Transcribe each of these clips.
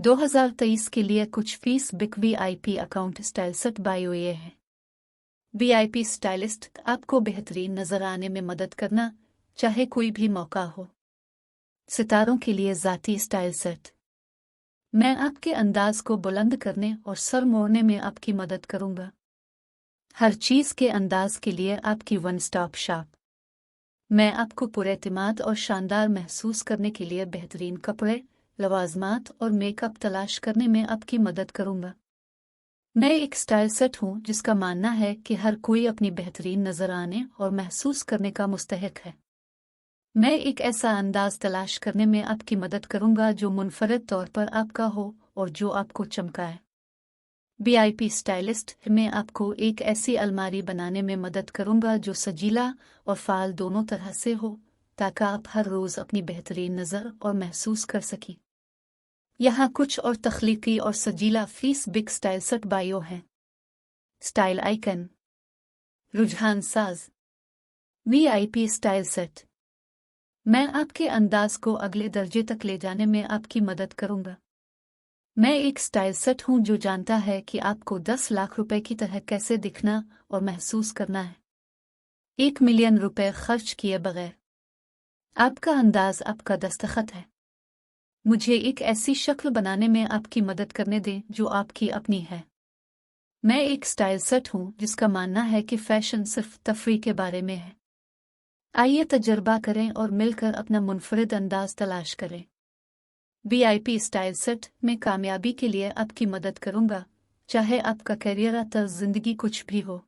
2023 के लिए कुछ fees big VIP account stylist bio ये है। वीआईपी स्टाइलिस्ट आपको बेहतरीन नजर आने में मदद करना, चाहे कोई भी मौका हो। सितारों के लिए ज़ाती स्टाइल सेट। मैं आपके अंदाज को बुलंद करने और सर मोड़ने में आपकी मदद करूंगा। हर चीज़ के अंदाज के लिए आपकी वन स्टॉप शॉप। मैं आपको पुरएतिमाद और शानदार महसूस करने के लिए बेहतरीन कपड़े, लवाजमात और मेकअप तलाश करने में आपकी मदद करूंगा। मैं एक स्टाइल सेट हूं जिसका मानना है कि हर कोई अपनी बेहतरीन नजर आने और महसूस करने का मुस्तहिक है। मैं एक ऐसा अंदाज तलाश करने में आपकी मदद करूंगा जो मुनफरद तौर पर आपका हो और जो आपको चमकाए। वीआईपी स्टाइलिस्ट में आपको एक ऐसी अलमारी बनाने में मदद करूंगा जो सजीला और फाल दोनों तरह से हो, ताकि आप हर रोज़ अपनी बेहतरीन नज़र और महसूस कर सकें। यहाँ कुछ और तख्लीकी और सजीला फीस बिग स्टाइल सेट बायो हैं। Style icon. रुझान साज। VIP style set. मैं आपके अंदाज को अगले दर्जे तक ले जाने में आपकी मदद करूंगा। मैं एक स्टाइल सेट हूं जो जानता है कि आपको 10 लाख रुपए की तरह कैसे दिखना और महसूस करना है, 1 मिलियन रुपए खर्च किए बगैर। आपका अंदाज आपका दस्तखत है। मुझे एक ऐसी शक्ल बनाने में आपकी मदद करने दें जो आपकी अपनी है। मैं एक स्टाइल सेट हूं जिसका मानना है कि फैशन सिर्फ तफरीह के बारे में है। आइए तजर्बा करें और मिलकर अपना मुनफरिद अंदाज तलाश करें। वीआईपी स्टाइल सेट में कामयाबी के लिए आपकी मदद करूंगा, चाहे आपका करियर या तर्ज जिंदगी कुछ भी हो।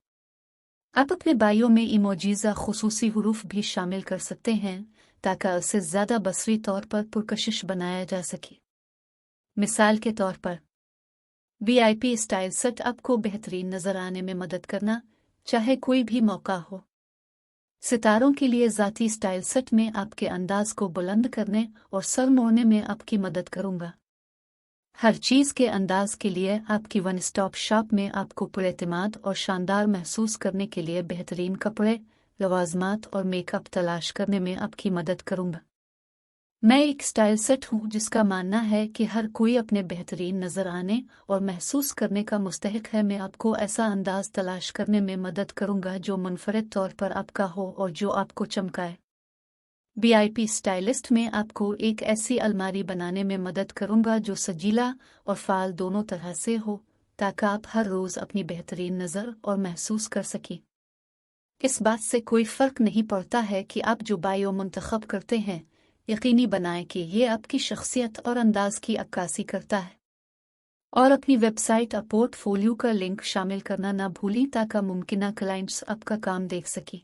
आप अपने बायो में इमोजीज़ खुसूसी हुरूफ भी शामिल कर सकते हैं ताकि उसे ज़्यादा बसरी तौर पर पुरकशिश बनाया जा सके। मिसाल के तौर पर, वीआईपी स्टाइल सेट आपको बेहतरीन नजर आने में मदद करना, चाहे कोई भी मौका हो। सितारों के लिए ज़ाती स्टाइल सेट में आपके अंदाज को बुलंद करने और सर मोड़ने में आपकी मदद करूंगा। हर चीज़ के अंदाज के लिए आपकी वन स्टॉप शॉप में आपको पुरएतिमाद और शानदार महसूस करने के लिए बेहतरीन कपड़े, लवाजमात और मेकअप तलाश करने में आपकी मदद करूंगा। मैं एक स्टाइल सेट हूं जिसका मानना है कि हर कोई अपने बेहतरीन नजर आने और महसूस करने का मुस्तहिक है। मैं आपको ऐसा अंदाज तलाश करने में मदद करूंगा जो मुनफरद तौर पर आपका हो और जो आपको चमकाए। वीआईपी स्टाइलिस्ट में आपको एक ऐसी अलमारी बनाने में मदद करूंगा जो सजीला और फाल दोनों तरह से हो, ताकि आप हर रोज़ अपनी बेहतरीन नज़र और महसूस कर सकें। इस बात से कोई फ़र्क नहीं पड़ता है कि आप जो बायो मुंतखब करते हैं, यकीनी बनाएं कि ये आपकी शख्सियत और अंदाज की अक्कासी करता है। और अपनी वेबसाइट या पोर्टफोलियो का लिंक शामिल करना ना भूलें ताकि मुमकिना क्लाइंट्स आपका काम देख सकें।